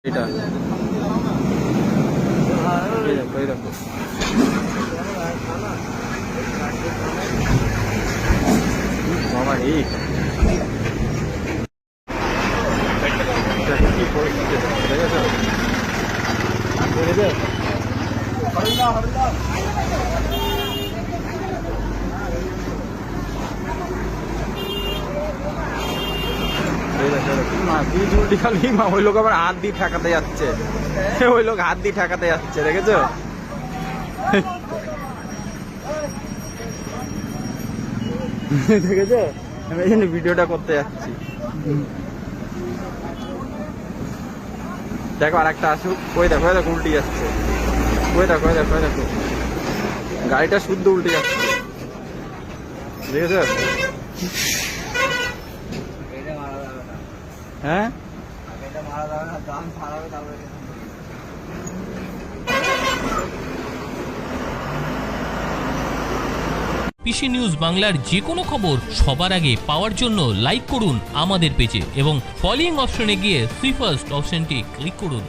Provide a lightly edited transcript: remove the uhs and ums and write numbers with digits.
এটা এই দেখো বাবা রে কি পরিস্থিতি দেখেছো বীজ উল্টি খালি মা ওই লোক আবার হাত দিয়ে ঠেকাতে যাচ্ছে ওই লোক হাত দিয়ে ঠেকাতে যাচ্ছে দেখেছো দেখেছো আমি এই জন্য ভিডিওটা করতে যাচ্ছি দেখো আর একটা আসুক ওই দেখো উল্টে যাচ্ছে ওই দেখো গাড়িটা শুদ্ধ উল্টে যাচ্ছে দেখেছো হ্যাঁ পিসি নিউজ বাংলার যে কোনো খবর সবার আগে পাওয়ার জন্য লাইক করুন আমাদের পেজে এবং ফলোইং অপশনে গিয়ে সুই ফার্স্ট অপশনটি ক্লিক করুন।